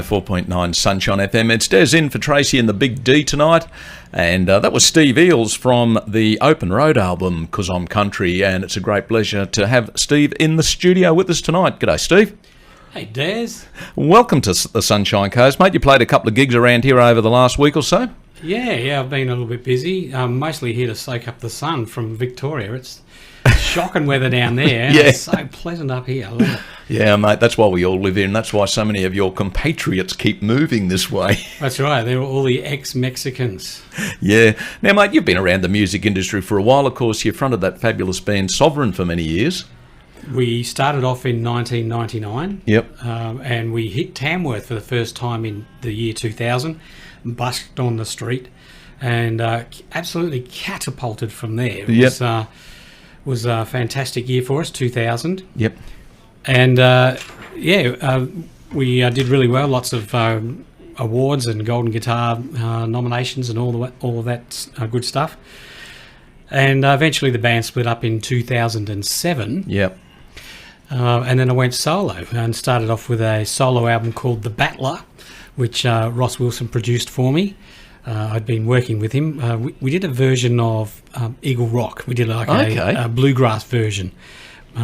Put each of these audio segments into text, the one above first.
104.9 Sunshine FM. It's Des in for Tracy and the Big D tonight. And that was Steve Eales from the Open Road album, 'Cause I'm Country. And it's a great pleasure to have Steve in the studio with us tonight. G'day, Steve. Hey, Des. Welcome to the Sunshine Coast, mate. You played a couple of gigs around here over the last week or so? Yeah, I've been a little bit busy. I'm mostly here to soak up the sun from Victoria. It's shocking weather down there. And It's so pleasant up here. I love it. Yeah, mate, that's why we all live here, and that's why so many of your compatriots keep moving this way. That's right. They're all the ex-Mexicans. Yeah. Now, mate, you've been around the music industry for a while. Of course, you fronted that fabulous band Sovereign for many years. We started off in 1999. Yep. And we hit Tamworth for the first time in the year 2000, busked on the street, and absolutely catapulted from there. It was a fantastic year for us, 2000. Yep. And we did really well. Lots of awards and Golden Guitar nominations and all of that good stuff. And eventually the band split up in 2007. Yep. And then I went solo and started off with a solo album called The Battler, which Ross Wilson produced for me. I'd been working with him. We did a version of Eagle Rock. We did a bluegrass version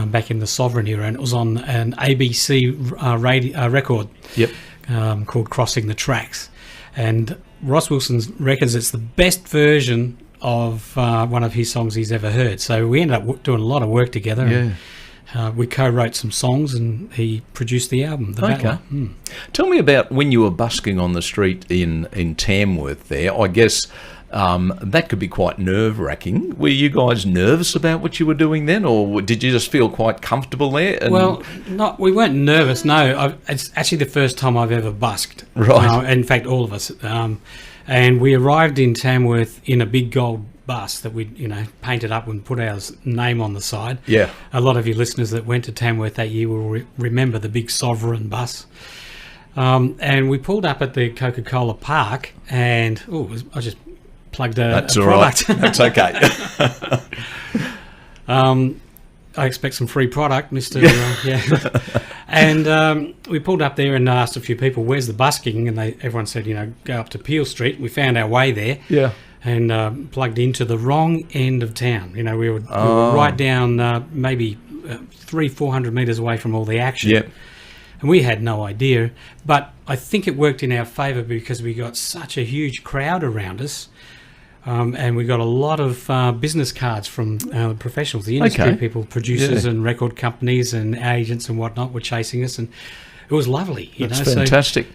back in the Sovereign era, and it was on an ABC record called Crossing the Tracks. And Ross Wilson reckons it's the best version of one of his songs he's ever heard. So we ended up doing a lot of work together. Yeah. We co-wrote some songs and he produced the album, The Battler. Tell me about when you were busking on the street in Tamworth there. I guess that could be quite nerve-wracking. Were you guys nervous about what you were doing then, or did you just feel quite comfortable there? Well, we weren't nervous, no. It's actually the first time I've ever busked. Right. In fact, all of us. And we arrived in Tamworth in a big gold bus that we painted up and put our name on the side. Yeah. A lot of you listeners that went to Tamworth that year will remember the big Sovereign bus. And we pulled up at the Coca-Cola Park, and I just plugged a product. Right. That's okay. I expect some free product, Mr. Yeah. And we pulled up there and asked a few people, "Where's the busking?" And everyone said, go up to Peel Street. We found our way there. Yeah. And plugged into the wrong end of town. We were right down maybe 300-400 metres away from all the action. Yep. And we had no idea. But I think it worked in our favour because we got such a huge crowd around us. And we got a lot of business cards from professionals, the industry people, producers and record companies and agents and whatnot were chasing us. And it was lovely. That's fantastic.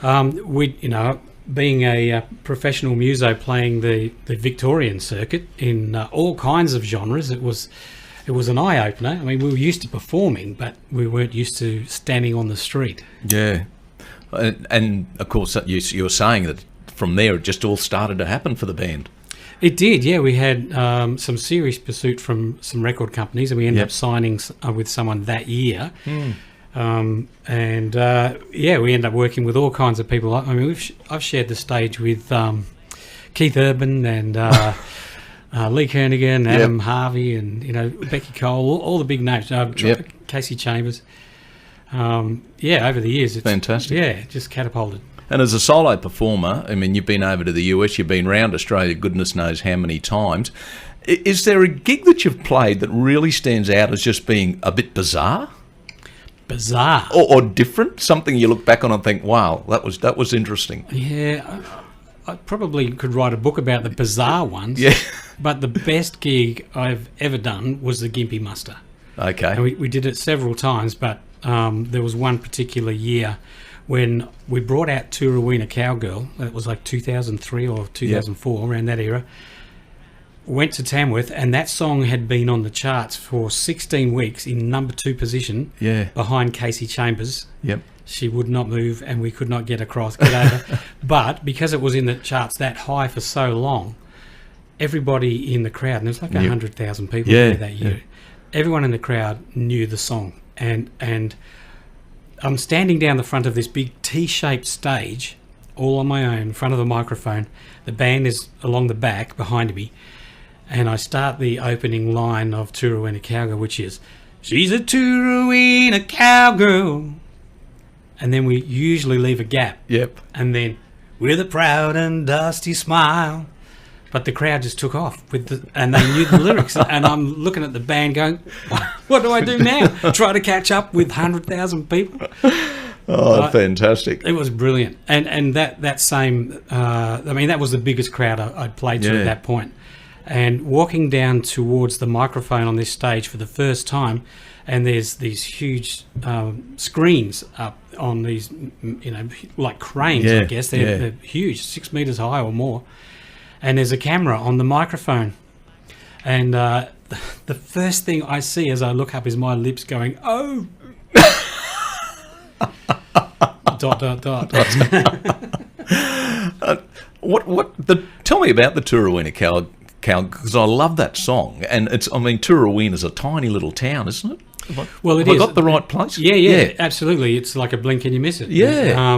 So, being a professional muso playing the Victorian circuit in all kinds of genres, it was an eye-opener. I mean, we were used to performing, but we weren't used to standing on the street. Yeah. And of course, you were saying that from there it just all started to happen for the band. It did, yeah. We had some serious pursuit from some record companies, and we ended up signing with someone that year. We ended up working with all kinds of people. I mean, I've shared the stage with Keith Urban and Lee Kernaghan, Adam Harvey, and Becky Cole, all the big names. Casey Chambers. Over the years, it's fantastic. Yeah, just catapulted. And as a solo performer, I mean, you've been over to the US, you've been around Australia, goodness knows how many times. Is there a gig that you've played that really stands out as just being a bit bizarre? Bizarre or different, something you look back on and think, wow, that was interesting. Yeah, I probably could write a book about the bizarre ones. Yeah. But the best gig I've ever done was the Gympie Muster. Okay. And we did it several times, but there was one particular year when we brought out To Rowena Cowgirl. It was like 2003 or 2004, around that era. Went to Tamworth, and that song had been on the charts for 16 weeks in number 2 position behind Casey Chambers. Yep. She would not move, and we could not get over. But because it was in the charts that high for so long, everybody in the crowd, and there was like 100,000 people there that year, everyone in the crowd knew the song. And I'm standing down the front of this big T-shaped stage, all on my own, in front of the microphone. The band is along the back behind me. And I start the opening line of To Rowena Cowgirl, which is, "She's a To Rowena cowgirl, and then we usually leave a gap. Yep. And then, with a proud and dusty smile. But the crowd just took off and they knew the lyrics. And I'm looking at the band going, what do I do now? Try to catch up with 100,000 people? Oh, fantastic. It was brilliant. And that same, that was the biggest crowd I'd played to at that point. And walking down towards the microphone on this stage for the first time, and there's these huge screens up on these, like cranes, I guess. They're huge, 6 meters high or more. And there's a camera on the microphone. And the first thing I see as I look up is my lips going, oh. ... Tell me about the Turrawina Cow, because I love that song. And Turrawina's a tiny little town, isn't it? Have I got the right place? Yeah, absolutely. It's like a blink and you miss it. Yeah.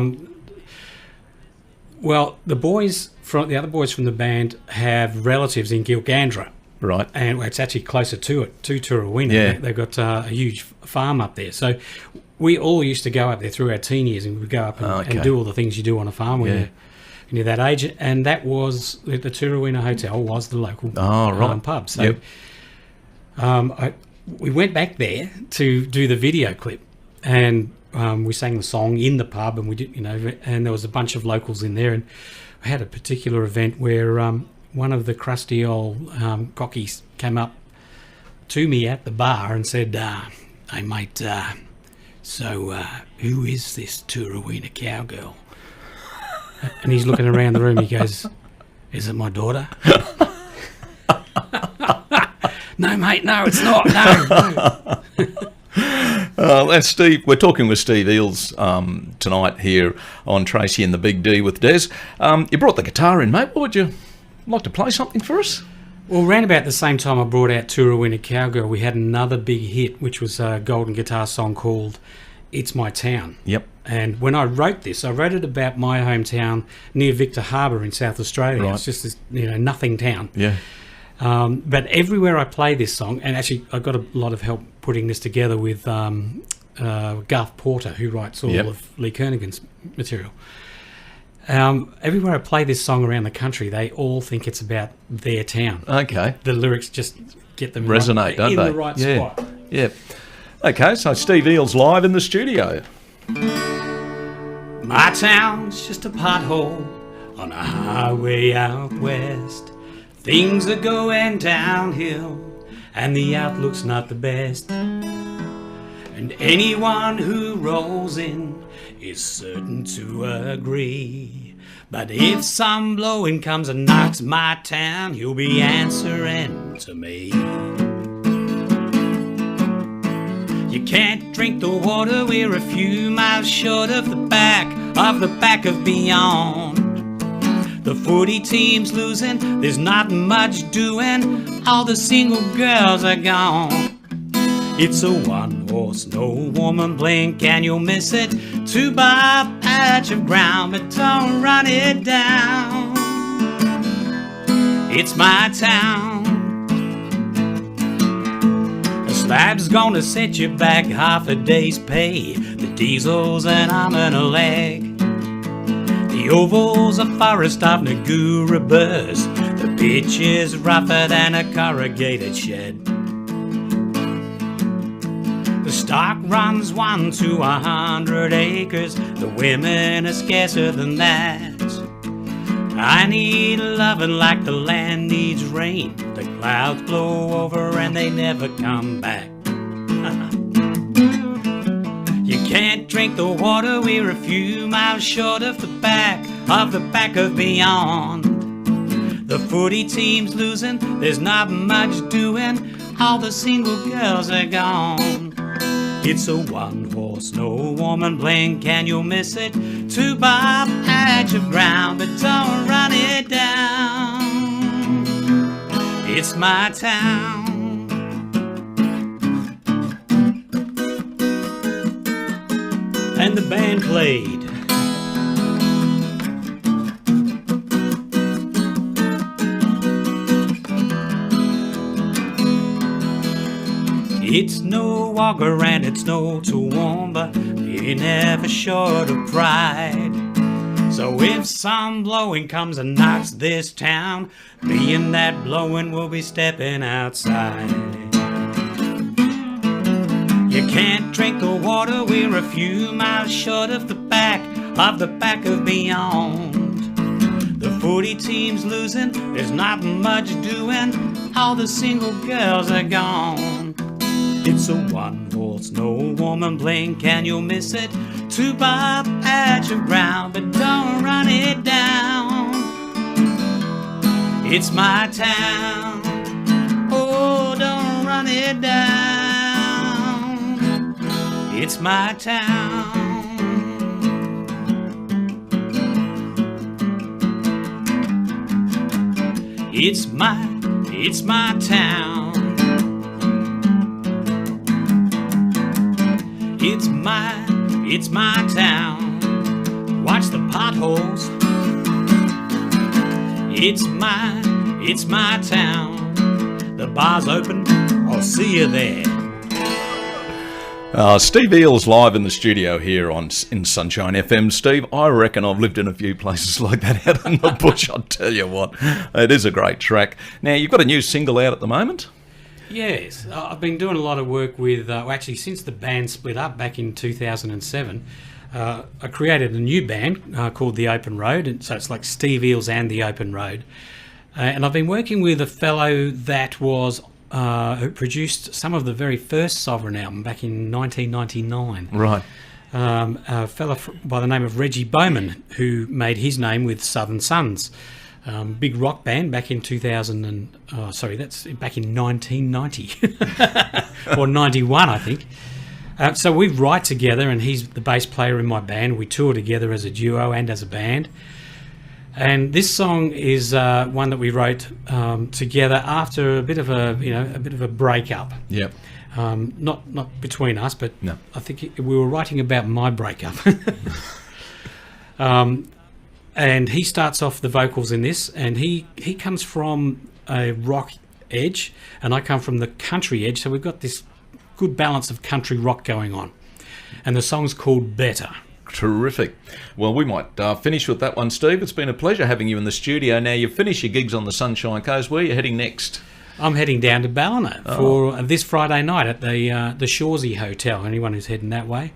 Well, the other boys from the band have relatives in Gilgandra. Right. And it's actually closer to it, to Turrawina. Yeah. They've got a huge farm up there. So we all used to go up there through our teen years, and we'd go up and do all the things you do on a farm when you're that age. And that was, the Turrawina Hotel was the local pub. So we went back there to do the video clip, and we sang the song in the pub, and we did, and there was a bunch of locals in there, and we had a particular event where one of the crusty old cockies came up to me at the bar and said, "Hey mate, who is this Turrawina cowgirl?" And he's looking around the room. He goes, "Is it my daughter?" No, mate, no, it's not. No. That's Steve. We're talking with Steve Eales tonight here on Tracy and the Big D with Des. You brought the guitar in, mate. What would you like to play something for us? Well, around about the same time I brought out Turrawina Cowgirl, we had another big hit, which was a golden guitar song called It's My Town. Yep. And when I wrote this, I wrote it about my hometown near Victor Harbour in South Australia. Right. It's just this, nothing town. Yeah. But everywhere I play this song, and actually I got a lot of help putting this together with Garth Porter, who writes all of Lee Kernaghan's material. Everywhere I play this song around the country, they all think it's about their town. Okay. The lyrics just get them resonate, don't they? In the right spot. Yeah. Okay, so Steve Eales live in the studio. My town's just a pothole on a highway out west. Things are going downhill and the outlook's not the best. And anyone who rolls in is certain to agree. But if some blowing comes and knocks my town, he'll be answering to me. You can't drink the water, we're a few miles short of the back of beyond. The footy team's losing, there's not much doing, all the single girls are gone. It's a one-horse, no woman blink and you'll miss it. 2-bar patch of ground, but don't run it down. It's my town. The slab's gonna set you back half a day's pay. The diesel's an arm and a leg. The oval's a forest of Nagura burrs. The pitch is rougher than a corrugated shed. The stock runs 1 to 100 acres. The women are scarcer than that. I need loving like the land needs rain. The clouds blow over and they never come back. You can't drink the water, we're a few miles short of the back of beyond. The footy team's losing, there's not much doing, all the single girls are gone. It's a one-horse, no woman blink and you'll miss it. 2-bar patch of ground, but don't run it down. It's my town. And the band played. It's no Wagga and it's no Toowoomba, you're never short of pride. So if some blowing comes and knocks this town, me and that blowing will be stepping outside. You can't drink the water, we're a few miles short of the back of beyond. The footy team's losing, there's not much doing, all the single girls are gone. It's a one-horse, no woman blink and you'll miss it. 2-bar patch of ground, but don't run it down. It's my town, oh, don't run it down. It's my town. It's my town. It's my town. Watch the potholes. It's my town. The bar's open, I'll see you there. Steve Eales live in the studio here in Sunshine FM. Steve, I reckon I've lived in a few places like that out in the bush, I'll tell you what. It is a great track. Now, you've got a new single out at the moment? Yes, I've been doing a lot of work with, actually since the band split up back in 2007, I created a new band called The Open Road, and so it's like Steve Eales and The Open Road. And I've been working with a fellow that was who produced some of the very first Sovereign album back in 1999. Right. A fella by the name of Reggie Bowman, who made his name with Southern Sons. Big rock band back in 1990 or 91, I think. So we write together, and he's the bass player in my band. We tour together as a duo and as a band. And this song is one that we wrote together after a bit of a breakup. Yep. Not between us, but no. I think we were writing about my breakup. And he starts off the vocals in this, and he comes from a rock edge, and I come from the country edge, so we've got this good balance of country rock going on. And the song's called Better. Terrific. Well, we might finish with that one, Steve. It's been a pleasure having you in the studio. Now, you've finished your gigs on the Sunshine Coast. Where are you heading next? I'm heading down to Ballina for this Friday night at the Shoresy Hotel. Anyone who's heading that way.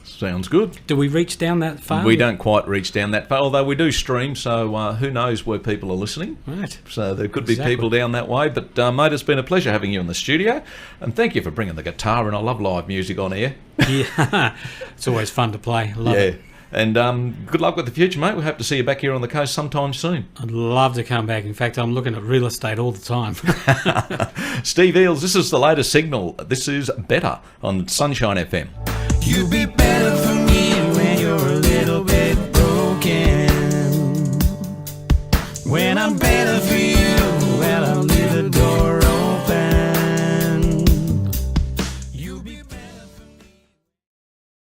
Sounds good. Do we reach down that far? We don't quite reach down that far, although we do stream, so who knows where people are listening. Right. So there could be people down that way. But, mate, it's been a pleasure having you in the studio. And thank you for bringing the guitar in. I love live music on air. Yeah, it's always fun to play. Love it. And good luck with the future, mate. We hope to see you back here on the coast sometime soon. I'd love to come back. In fact, I'm looking at real estate all the time. Steve Eales, this is the latest signal. This is Better on Sunshine FM. You'll be better for me when you're a little bit broken. When I'm better for you.